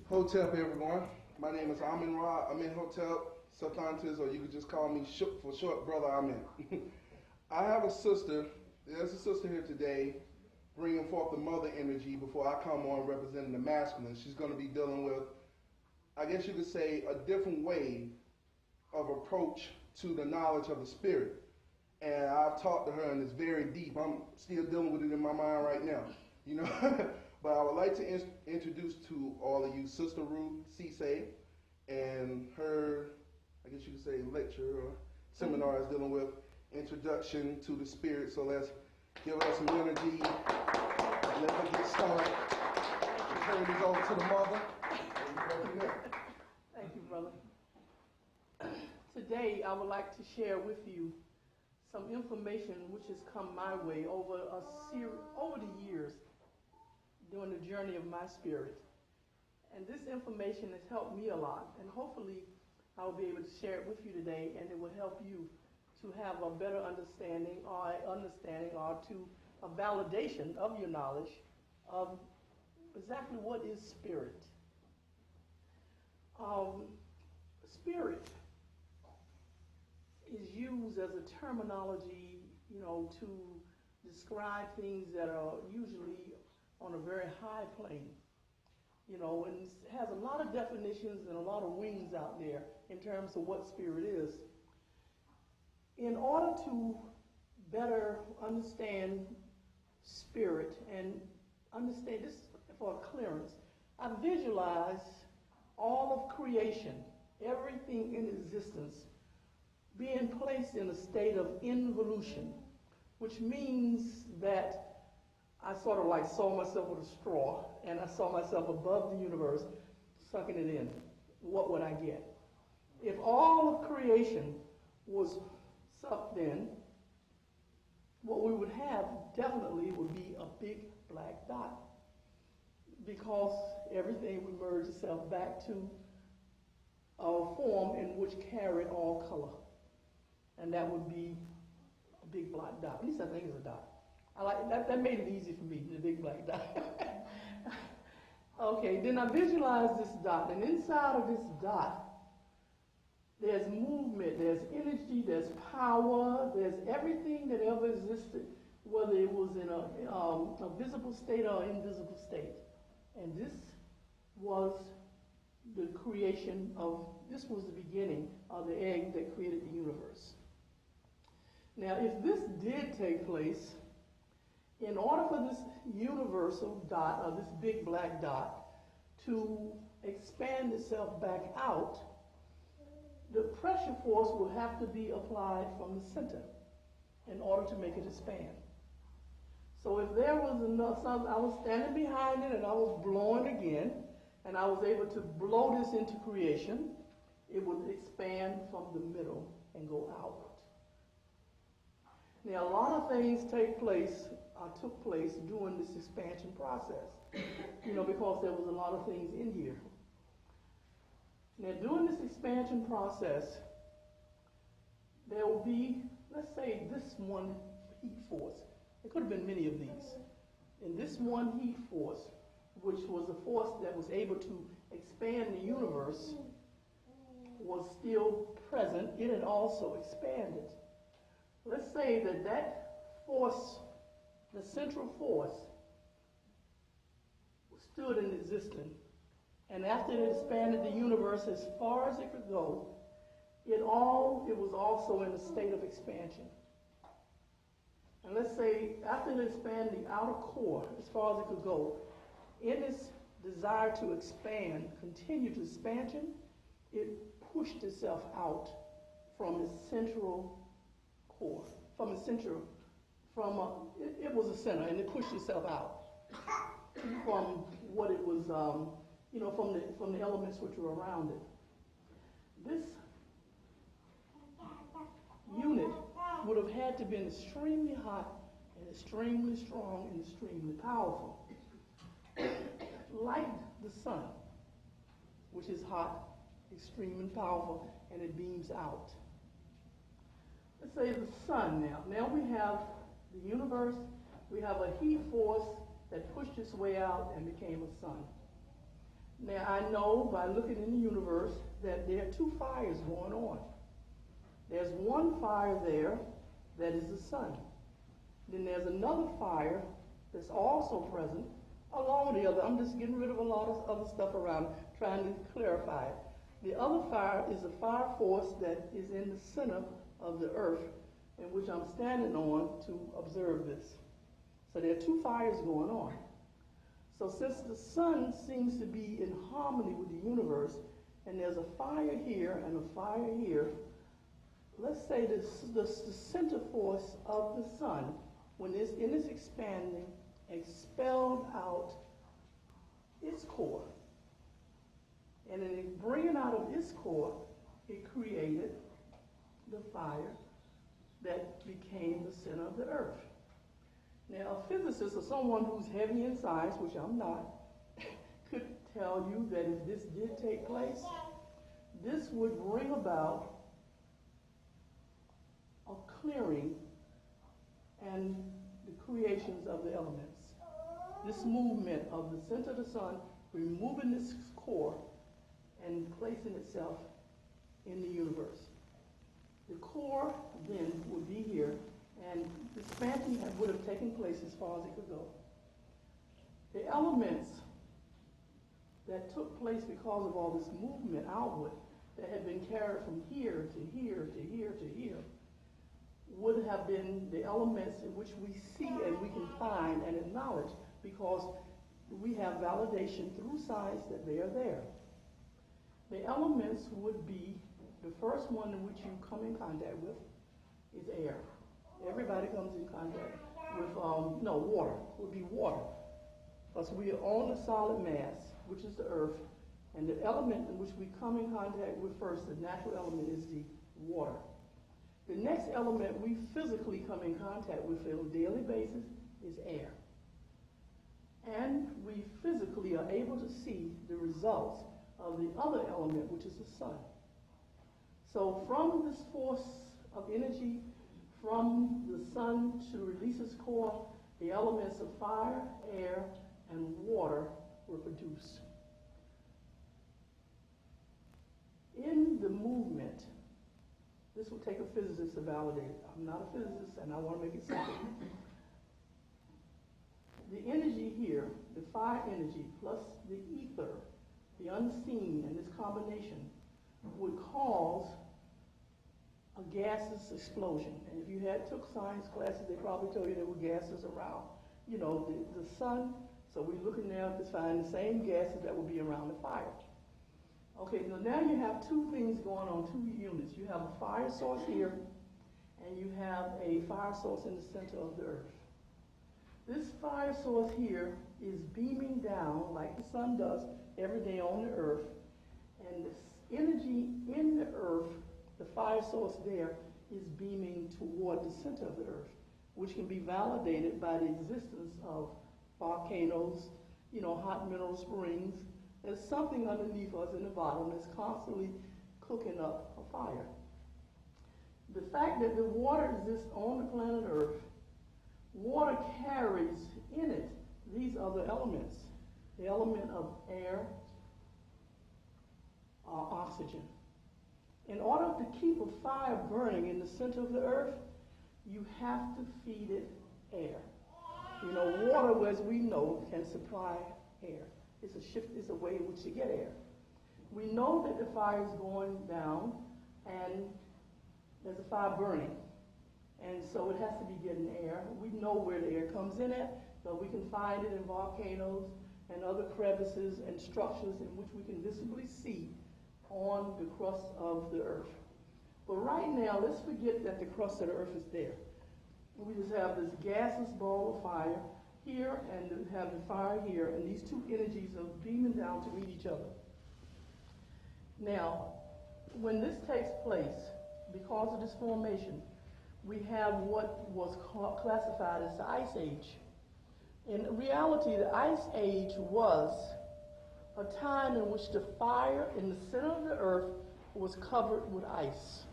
Hotep, everyone. My name is Amen Ra. I'm in Hotep, Subconscious, or you could just call me Shook for short, Brother Amen. I have a sister. There's a sister here today bringing forth the mother energy before I come on representing the masculine. She's going to be dealing with, I guess you could say, a different way of approach to the knowledge of the spirit. And I've talked to her, and it's very deep. I'm still dealing with it in my mind right now, you know. But I would like to introduce to all of you Sister Ruth Cisse and her, I guess you could say, lecture or seminar is dealing with introduction to the spirit. So let's give her some energy. Let her get started. Turn this over to the mother. Thank you, brother. Today, I would like to share with you some information which has come my way over the years during the journey of my spirit. And this information has helped me a lot, and hopefully I will be able to share it with you today, and it will help you to have a better understanding or to a validation of your knowledge of exactly what is spirit. Spirit is used as a terminology, to describe things that are usually on a very high plane, and it has a lot of definitions and a lot of wings out there in terms of what spirit is. In order to better understand spirit and understand this for clearance, I visualize all of creation, everything in existence, being placed in a state of involution, which means that I sort of like saw myself with a straw, and I saw myself above the universe, sucking it in. What would I get? If all of creation was sucked in, what we would have definitely would be a big black dot, because everything would merge itself back to a form in which carried all color. And that would be a big black dot. At least I think it's a dot. I like that. That made it easy for me, the big black dot. Okay, then I visualize this dot, and inside of this dot, there's movement, there's energy, there's power, there's everything that ever existed, whether it was in a visible state or invisible state. And this was the creation of, this was the beginning of the egg that created the universe. Now, if this did take place, in order for this universal dot, or this big black dot, to expand itself back out, the pressure force will have to be applied from the center in order to make it expand. So if there was enough, I was standing behind it and I was blowing again, and I was able to blow this into creation, it would expand from the middle and go out. Now, a lot of things took place during this expansion process, because there was a lot of things in here. Now, during this expansion process, there will be, let's say, this one heat force. There could have been many of these. And this one heat force, which was a force that was able to expand the universe, was still present. It had also expanded. Let's say that force, the central force, stood in existence. And after it expanded the universe as far as it could go, it was also in a state of expansion. And let's say after it expanded the outer core as far as it could go, in its desire to expand, continue to expansion, it pushed itself out from its central core, it was a center, and it pushed itself out from what it was, from the elements which were around it. This unit would have had to have been extremely hot and extremely strong and extremely powerful. Like the sun, which is hot, extremely powerful, and it beams out. Let's say the sun now. Now we have the universe, we have a heat force that pushed its way out and became a sun. Now I know by looking in the universe that there are two fires going on. There's one fire there that is the sun. Then there's another fire that's also present along with the other. I'm just getting rid of a lot of other stuff around, trying to clarify it. The other fire is a fire force that is in the center of the earth, in which I'm standing on to observe this. So there are two fires going on. So since the sun seems to be in harmony with the universe, and there's a fire here and a fire here, let's say the center force of the sun, when it's in its expanding, expelled out its core. And in bringing out of its core, it created the fire that became the center of the earth. Now, a physicist or someone who's heavy in science, which I'm not, could tell you that if this did take place, this would bring about a clearing and the creations of the elements. This movement of the center of the sun, removing this core and placing itself in the universe. The core then would be here, and the expansion would have taken place as far as it could go. The elements that took place because of all this movement outward that had been carried from here to here to here to here would have been the elements in which we see and we can find and acknowledge because we have validation through science that they are there. The elements would be, the first one in which you come in contact with is air. Everybody comes in contact with, water, would be water. Because we are on a solid mass, which is the earth, and the element in which we come in contact with first, the natural element, is the water. The next element we physically come in contact with on a daily basis is air. And we physically are able to see the results of the other element, which is the sun. So from this force of energy, from the sun to release its core, the elements of fire, air, and water were produced. In the movement, this will take a physicist to validate it. I'm not a physicist, and I want to make it simple. The energy here, the fire energy, plus the ether, the unseen, and this combination would cause a gaseous explosion. And if you took science classes, they probably told you there were gases around, the sun. So we're looking now to find the same gases that would be around the fire. Okay, so now you have two things going on, two units. You have a fire source here, and you have a fire source in the center of the earth. This fire source here is beaming down like the sun does every day on the earth, and this energy in the earth, the fire source there, is beaming toward the center of the earth, which can be validated by the existence of volcanoes, hot mineral springs. There's something underneath us in the bottom that's constantly cooking up a fire. The fact that the water exists on the planet Earth, water carries in it these other elements. The element of air, oxygen. In order to keep a fire burning in the center of the earth, you have to feed it air. Water, as we know, can supply air. It's a way in which to get air. We know that the fire is going down and there's a fire burning. And so it has to be getting air. We know where the air comes in at, but we can find it in volcanoes and other crevices and structures in which we can visibly see on the crust of the earth. But right now, let's forget that the crust of the earth is there. We just have this gaseous ball of fire here and have the fire here, and these two energies are beaming down to meet each other. Now, when this takes place, because of this formation, we have what was classified as the Ice Age. In reality, the Ice Age was a time in which the fire in the center of the earth was covered with ice.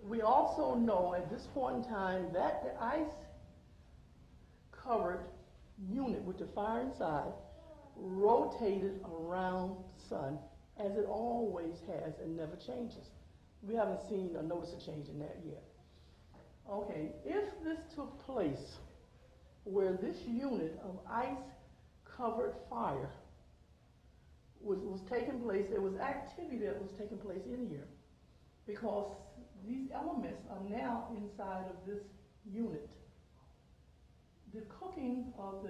We also know at this point in time that the ice covered unit with the fire inside rotated around the sun as it always has and never changes. We haven't seen or noticed a change in that yet. Okay, if this took place where this unit of ice-covered fire was taking place, there was activity that was taking place in here because these elements are now inside of this unit. The cooking of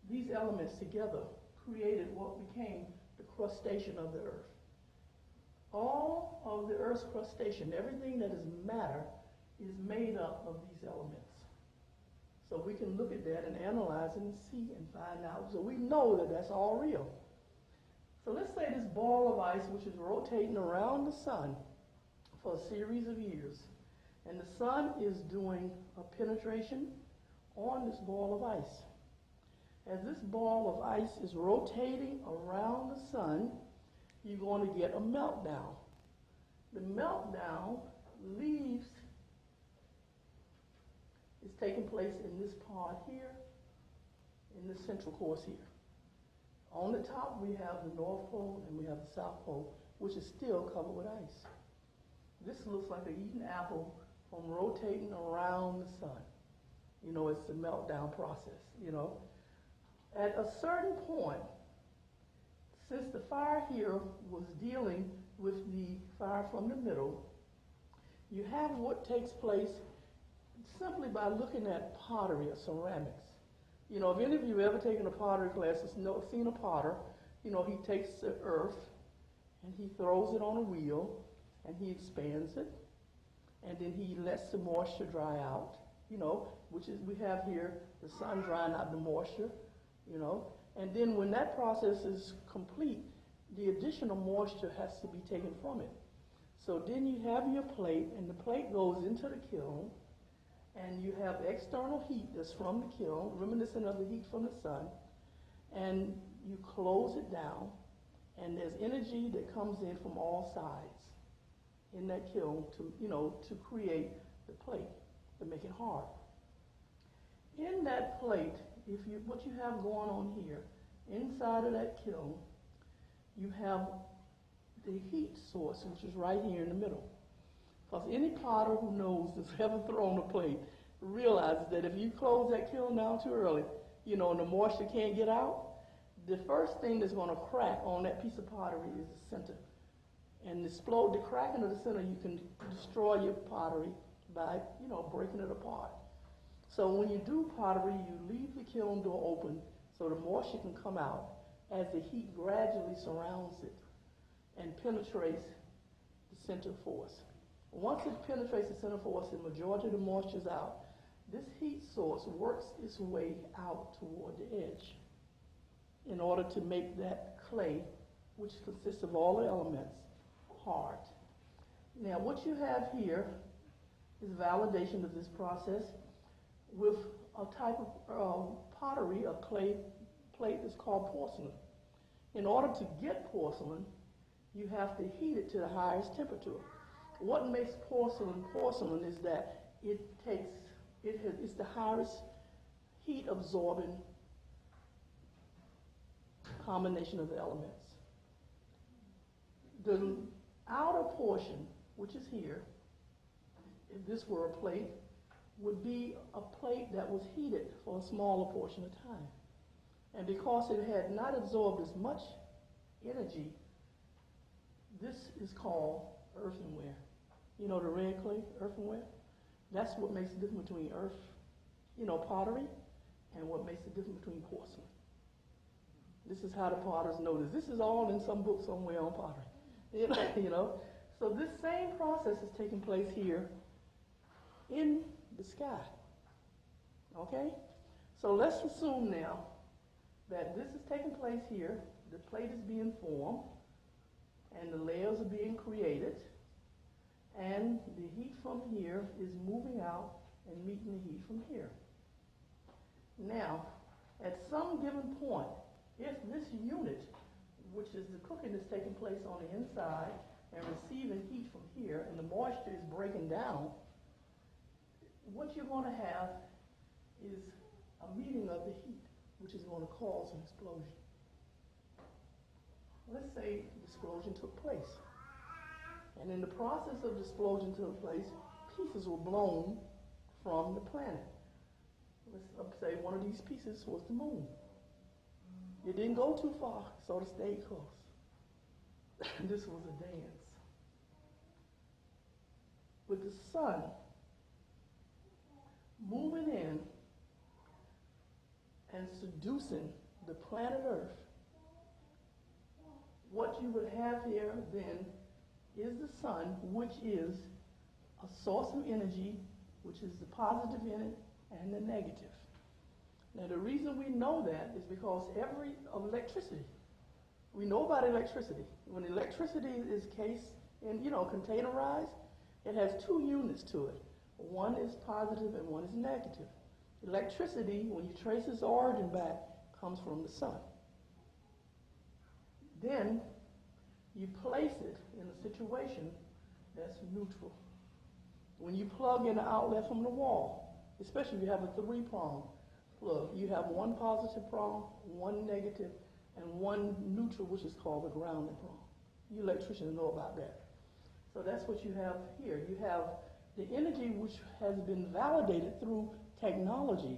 these elements together created what became the crustation of the earth. All of the earth's crustation, everything that is matter, is made up of these elements. So we can look at that and analyze it and see and find out. So we know that that's all real. So let's say this ball of ice, which is rotating around the sun for a series of years, and the sun is doing a penetration on this ball of ice. As this ball of ice is rotating around the sun, you're going to get a meltdown. The meltdown leaves is taking place in this part here, in the central course here. On the top, we have the North Pole and we have the South Pole, which is still covered with ice. This looks like an eaten apple from rotating around the sun. You know, it's the meltdown process, you know. At a certain point, since the fire here was dealing with the fire from the middle, you have what takes place simply by looking at pottery or ceramics. You know, if any of you have ever taken a pottery class, seen a potter, you know, he takes the earth and he throws it on a wheel and he expands it, and then he lets the moisture dry out, you know, which is, we have here the sun drying out the moisture, you know, and then when that process is complete, the additional moisture has to be taken from it. So then you have your plate, and the plate goes into the kiln, and you have external heat that's from the kiln, reminiscent of the heat from the sun, and you close it down, and there's energy that comes in from all sides in that kiln to, you know, to create the plate, to make it hard. In that plate, what you have going on here, inside of that kiln, you have the heat source, which is right here in the middle. Because any potter who knows that's ever thrown a plate realizes that if you close that kiln down too early, you know, and the moisture can't get out, the first thing that's going to crack on that piece of pottery is the center. And the cracking of the center, you can destroy your pottery by, you know, breaking it apart. So when you do pottery, you leave the kiln door open so the moisture can come out as the heat gradually surrounds it and penetrates the center force. Once it penetrates the center force, the majority of the moisture is out. This heat source works its way out toward the edge in order to make that clay, which consists of all the elements, hard. Now, what you have here is validation of this process with a type of pottery, a clay plate that's called porcelain. In order to get porcelain, you have to heat it to the highest temperature. What makes porcelain is that it's the highest heat absorbing combination of the elements. The outer portion, which is here, if this were a plate, would be a plate that was heated for a smaller portion of time. And because it had not absorbed as much energy, this is called earthenware. You know, the red clay, earthenware? That's what makes the difference between pottery, and what makes the difference between porcelain. This is how the potters know this. This is all in some book somewhere on pottery. You know? So this same process is taking place here in the sky. Okay? So let's assume now that this is taking place here, the plate is being formed, and the layers are being created, and the heat from here is moving out and meeting the heat from here. Now, at some given point, if this unit, which is the cooking that's taking place on the inside and receiving heat from here, and the moisture is breaking down, what you're going to have is a meeting of the heat. which is going to cause an explosion. Let's say the explosion took place. And in the process of the explosion took place, pieces were blown from the planet. Let's say one of these pieces was the moon. It didn't go too far, so it stayed close. This was a dance. With the sun moving in and seducing the planet Earth, what you would have here then is the sun, which is a source of energy, which is the positive in it and the negative. Now the reason we know that is because electricity, we know about electricity. When electricity is containerized, it has two units to it. One is positive and one is negative. Electricity, when you trace its origin back, comes from the sun. Then you place it in a situation that's neutral. When you plug in an outlet from the wall, especially if you have a three-prong plug, you have one positive prong, one negative, and one neutral, which is called the grounding prong. You electricians know about that. So that's what you have here. You have the energy which has been validated through technology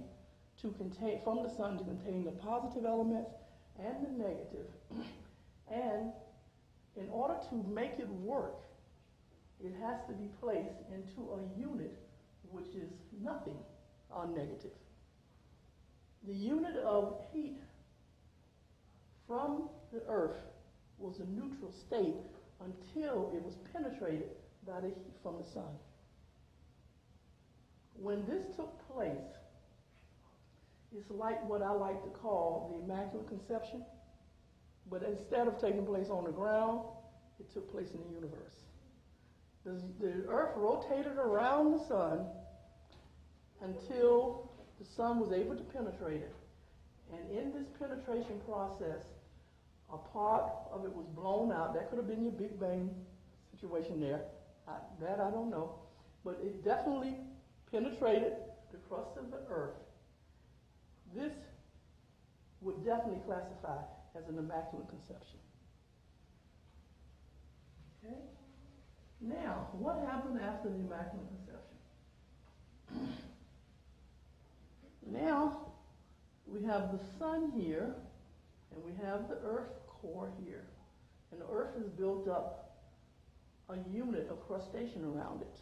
to contain, from the sun, to contain the positive elements and the negative. And in order to make it work, it has to be placed into a unit which is nothing or negative. The unit of heat from the earth was a neutral state until it was penetrated by the heat from the sun. When this took place, it's like what I like to call the Immaculate Conception, but instead of taking place on the ground, it took place in the universe. The earth rotated around the sun until the sun was able to penetrate it. And in this penetration process, a part of it was blown out. That could have been your Big Bang situation there. That I don't know. But it definitely penetrated the crust of the earth. This would definitely classify as an Immaculate Conception. Okay? Now, what happened after the Immaculate Conception? Now, we have the sun here, and we have the earth core here. And the earth has built up a unit of crustation around it.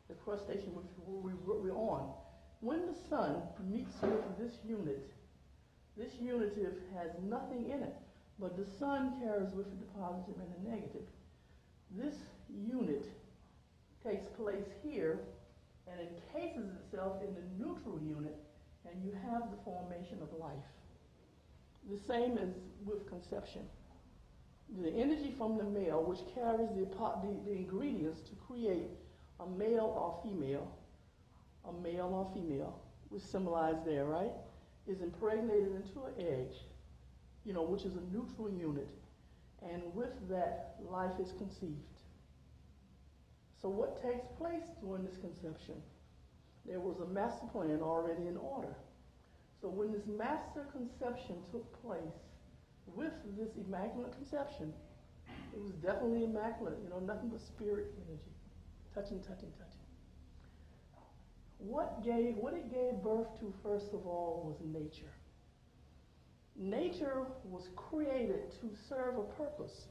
The crustation which we're on. When the sun meets with this unit has nothing in it, but the sun carries with it the positive and the negative. This unit takes place here and encases itself in the neutral unit, and you have the formation of life. The same as with conception. The energy from the male, which carries the ingredients to create a male or female, which symbolized there, right, is impregnated into an egg, which is a neutral unit, and with that, life is conceived. So what takes place during this conception? There was a master plan already in order. So when this master conception took place with this Immaculate Conception, it was definitely immaculate, nothing but spirit energy. Touching. What it gave birth to, first of all, was nature. Nature was created to serve a purpose.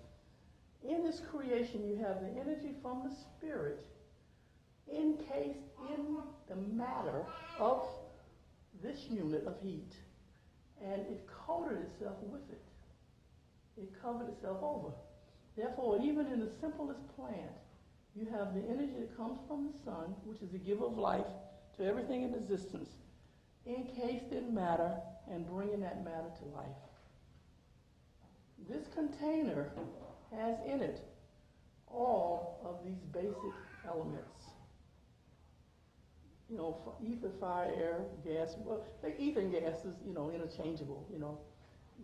In this creation, you have the energy from the spirit encased in the matter of this unit of heat, and it coated itself with it. It covered itself over. Therefore, even in the simplest plant, you have the energy that comes from the sun, which is the giver of life to everything in existence, encased in matter and bringing that matter to life. This container has in it all of these basic elements. Ether, fire, air, gas. Well, ether and gas is, interchangeable,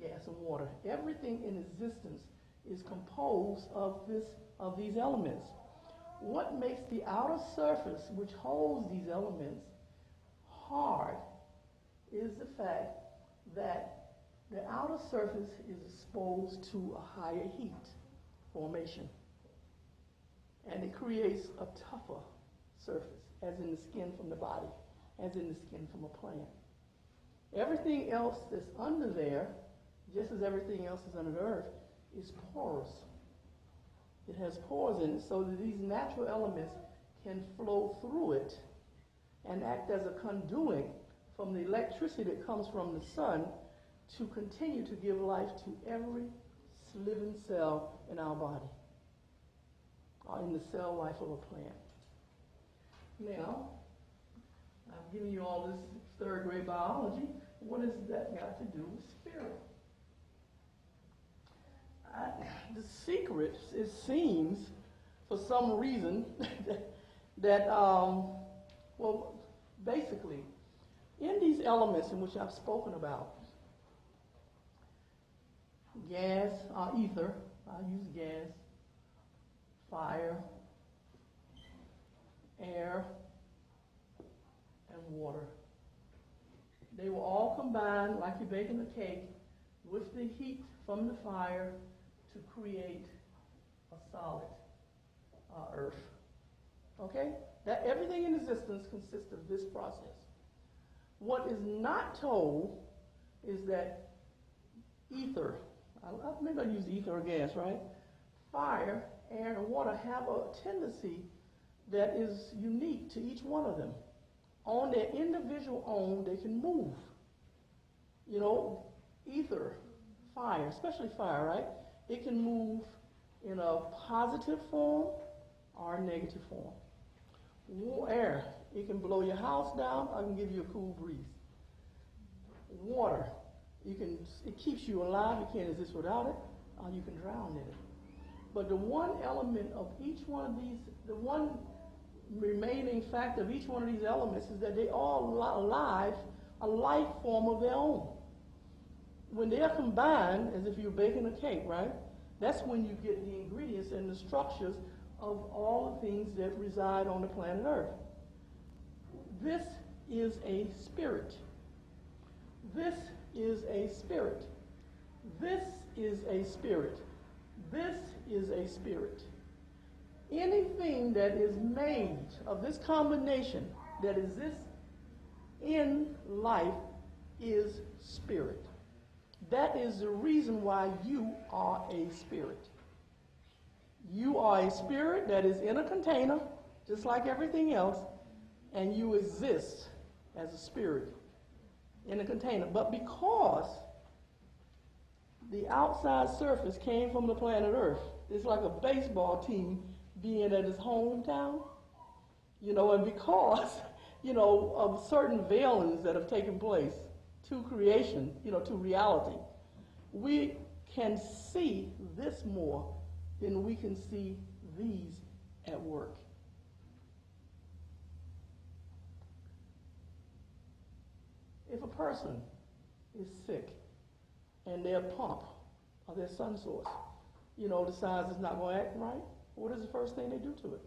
gas and water. Everything in existence is composed of these elements. What makes the outer surface, which holds these elements, hard is the fact that the outer surface is exposed to a higher heat formation. And it creates a tougher surface, as in the skin from the body, as in the skin from a plant. Everything else that's under there, just as everything else is under the earth, is porous. It has pores in it so that these natural elements can flow through it and act as a conduit from the electricity that comes from the sun to continue to give life to every living cell in our body, or in the cell life of a plant. Now, I've given you all this third grade biology. What has that got to do with spirit? The secret, it seems, for some reason, that, well, basically, in these elements in which I've spoken about, gas, ether, I use gas, fire, air, and water. They will all combine, like you're baking a cake, with the heat from the fire to create a solid earth. Okay? That everything in existence consists of this process. What is not told is that ether, maybe I use ether or gas, right? Fire, air, and water have a tendency that is unique to each one of them. On their individual own, they can move. You know, ether, fire, especially fire, right? It can move in a positive form or a negative form. Air, it can blow your house down, or it can give you a cool breeze. Water, it keeps you alive, you can't exist without it, or you can drown in it. But the one element of each one of these, the one remaining fact of each one of these elements is that they all alive, a life form of their own. When they are combined, as if you're baking a cake, right? That's when you get the ingredients and the structures of all the things that reside on the planet Earth. This is a spirit. This is a spirit. This is a spirit. This is a spirit. Anything that is made of this combination that exists in life is spirit. That is the reason why you are a spirit. You are a spirit that is in a container, just like everything else, and you exist as a spirit in a container. But because the outside surface came from the planet Earth, it's like a baseball team being at its hometown, and because, of certain veilings that have taken place to creation, to reality, we can see this more than we can see these at work. If a person is sick and their pump or their sun source, decides it's not going to act right, what is the first thing they do to it?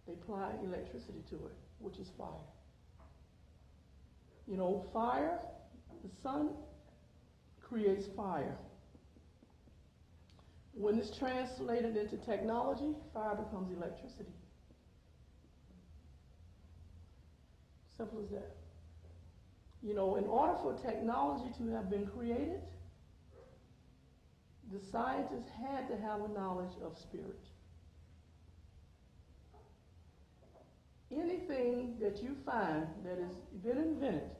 They apply electricity to it, which is fire. Fire, the sun creates fire. When it's translated into technology, fire becomes electricity. Simple as that. In order for technology to have been created, the scientists had to have a knowledge of spirit. Anything that you find that has been invented,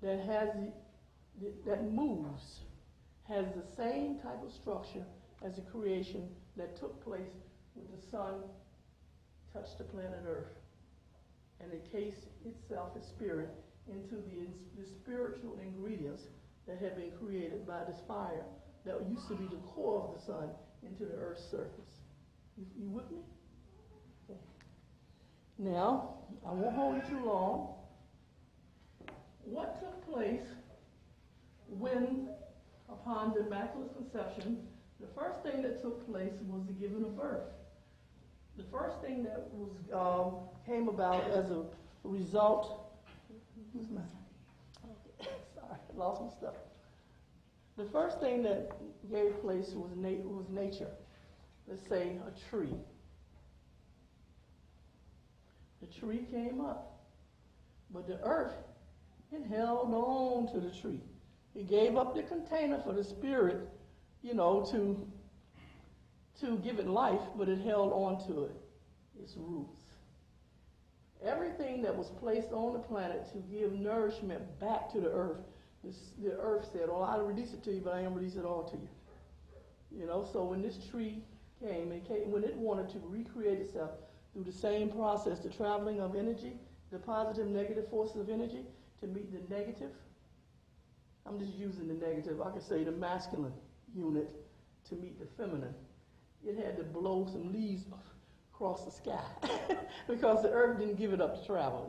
that moves, has the same type of structure as the creation that took place when the sun touched the planet Earth and encased itself as spirit into the spiritual ingredients that had been created by this fire that used to be the core of the sun into the Earth's surface. You with me? Okay. Now, I won't hold you too long. What took place when, upon the Immaculate Conception, the first thing that took place was the giving of birth. The first thing that came about as a result. Sorry, I lost my stuff. The first thing that gave place was nature. Let's say a tree. The tree came up, but the earth, it held on to the tree. It gave up the container for the spirit, to give it life, but it held on to it, its roots. Everything that was placed on the planet to give nourishment back to the earth, the earth said, "Oh, I'll release it to you, but I ain't release it all to you." So when this tree came, when it wanted to recreate itself through the same process, the traveling of energy, the positive, negative forces of energy, to meet the negative. I'm just using the negative. I could say the masculine unit to meet the feminine. It had to blow some leaves across the sky because the earth didn't give it up to travel,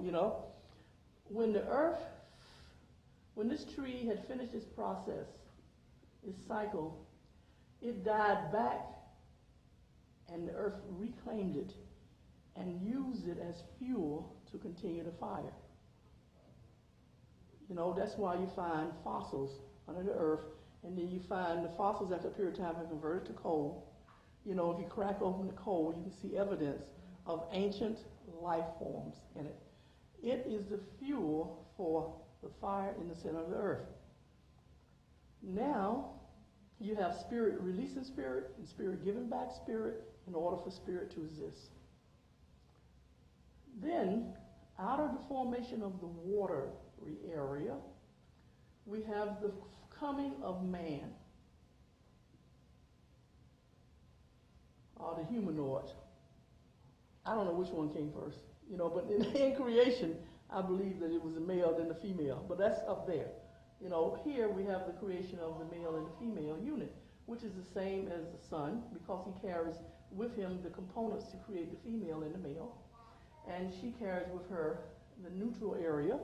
When this tree had finished its process, its cycle, it died back, and the earth reclaimed it and used it as fuel to continue the fire. That's why you find fossils under the earth, and then you find the fossils after a period of time have converted to coal. If you crack open the coal, you can see evidence of ancient life forms in it. It is the fuel for the fire in the center of the earth. Now, you have spirit releasing spirit and spirit giving back spirit in order for spirit to exist. Then, out of the formation of the watery area, we have the coming of man, or the humanoid. I don't know which one came first, but in creation, I believe that it was the male then the female, but that's up there. Here we have the creation of the male and the female unit, which is the same as the sun, because he carries with him the components to create the female and the male. And she carries with her the neutral area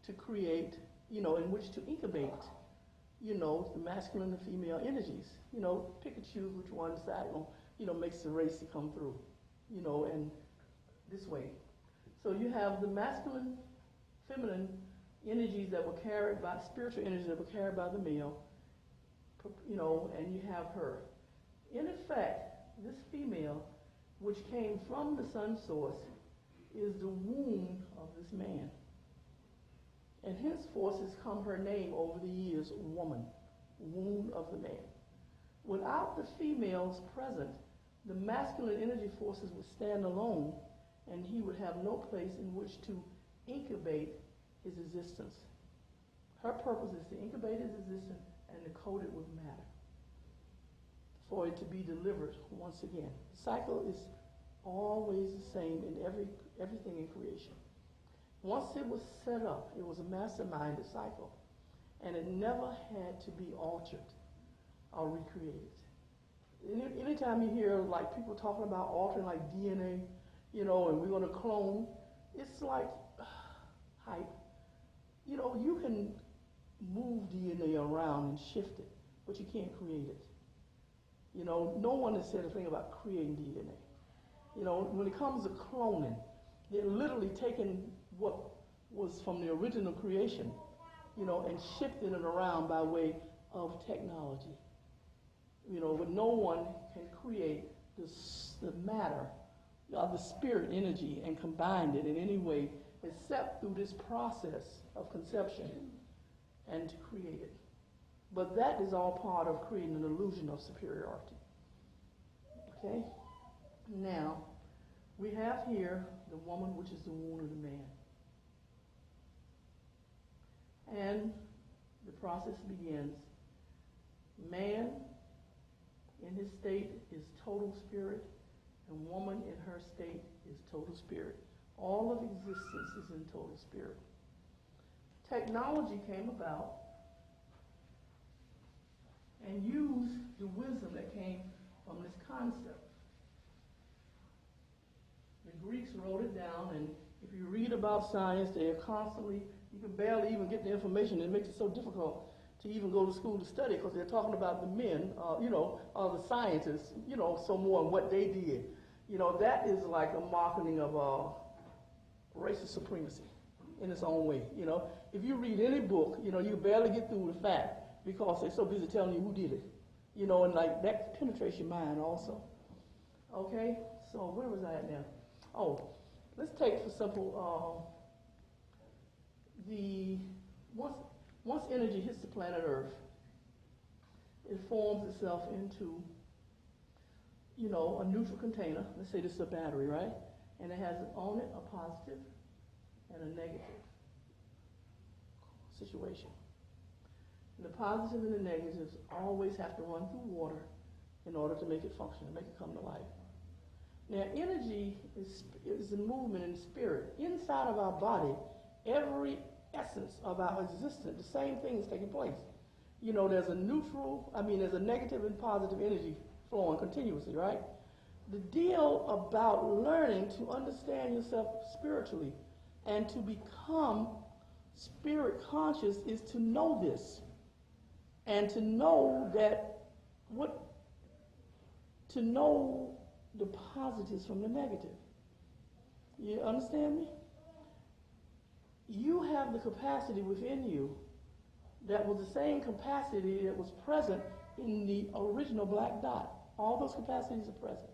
to create, in which to incubate, the masculine and female energies. Pick and choose which one side, makes the race to come through, and this way. So you have the masculine, feminine energies that were carried by, spiritual energies that were carried by the male, and you have her. In effect, this female, which came from the sun source, is the womb of this man. And henceforth has come her name over the years, woman, womb of the man. Without the females present, the masculine energy forces would stand alone, and he would have no place in which to incubate his existence. Her purpose is to incubate his existence and to coat it with matter for it to be delivered once again. The cycle is always the same in everything in creation. Once it was set up, it was a masterminded cycle, and it never had to be altered or recreated. Anytime you hear like people talking about altering like DNA, and we're going to clone, it's like hype. You can move DNA around and shift it, but you can't create it. No one has said a thing about creating DNA. When it comes to cloning, they're literally taking what was from the original creation, and shifting it around by way of technology. But no one can create the matter, the spirit energy, and combine it in any way except through this process of conception and to create it. But that is all part of creating an illusion of superiority. Okay? Now, we have here the woman, which is the womb of the man. And the process begins. Man, in his state, is total spirit, and woman, in her state, is total spirit. All of existence is in total spirit. Technology came about and used the wisdom that came from this concept. The Greeks wrote it down, and if you read about science, they are constantly, you can barely even get the information. It makes it so difficult to even go to school to study because they're talking about the men, the scientists, so more on what they did. That is like a marketing of racist supremacy in its own way. If you read any book, you barely get through the fact because they're so busy telling you who did it. You know, and like that penetrates your mind also. Okay, so where was I at now? Oh, let's take for simple, once energy hits the planet Earth, it forms itself into, you know, a neutral container. Let's say this is a battery, right? And it has on it a positive and a negative situation. And the positive and the negatives always have to run through water in order to make it function, to make it come to life. Now, energy is a movement in spirit. Inside of our body, every essence of our existence, the same thing is taking place. You know, there's a negative and positive energy flowing continuously, right? The deal about learning to understand yourself spiritually and to become spirit conscious is to know this. And to know to know the positives from the negative. You understand me? You have the capacity within you that was the same capacity that was present in the original black dot. All those capacities are present.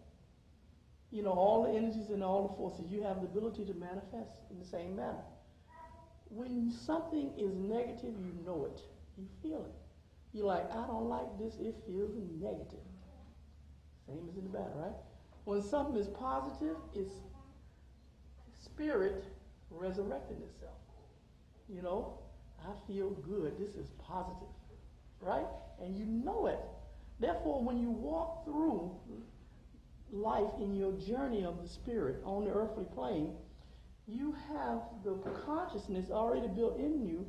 You know, all the energies and all the forces, you have the ability to manifest in the same manner. When something is negative, you know it. You feel it. You're like, I don't like this, it feels negative. Same as in the battle, right? When something is positive, it's spirit resurrecting itself. You know, I feel good, this is positive, right? And you know it. Therefore, when you walk through life in your journey of the spirit on the earthly plane, you have the consciousness already built in you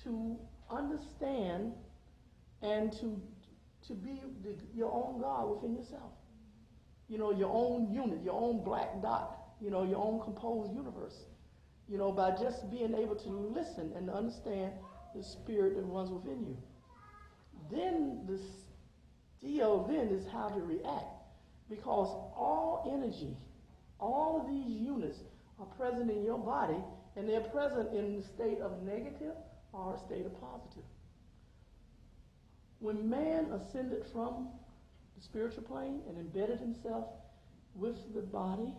to understand and to be your own God within yourself. You know, your own unit, your own black dot, you know, your own composed universe. You know, by just being able to listen and understand the spirit that runs within you. Then the deal then is how to react. Because all energy, all of these units are present in your body, and they're present in the state of negative or a state of positive. When man ascended from the spiritual plane and embedded himself with the body,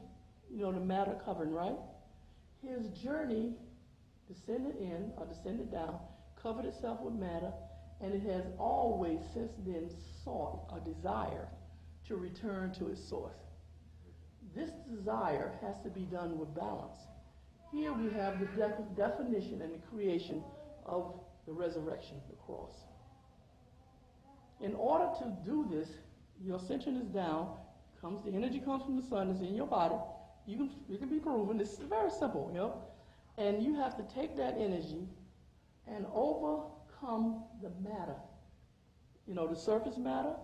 you know, the matter covering, right? His journey descended in or descended down, covered itself with matter, and it has always since then sought a desire to return to its source. This desire has to be done with balance. Here we have the definition and the creation of the resurrection, the cross. In order to do this, your ascension is down, the energy comes from the sun, it's in your body. It can be proven. It's very simple, you know. And you have to take that energy and overcome the matter. You know, the surface matter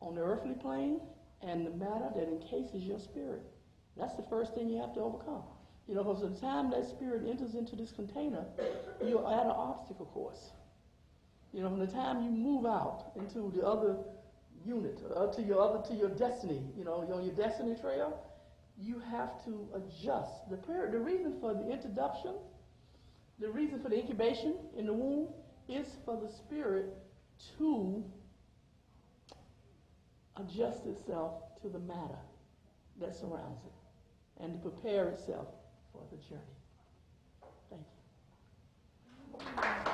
on the earthly plane and the matter that encases your spirit. That's the first thing you have to overcome. You know, because the time that spirit enters into this container, you're at an obstacle course. You know, from the time you move out into the other unit, to your destiny, you know, on your destiny trail, you have to adjust. The reason for the introduction, the reason for the incubation in the womb is for the spirit to adjust itself to the matter that surrounds it and to prepare itself for the journey. Thank you.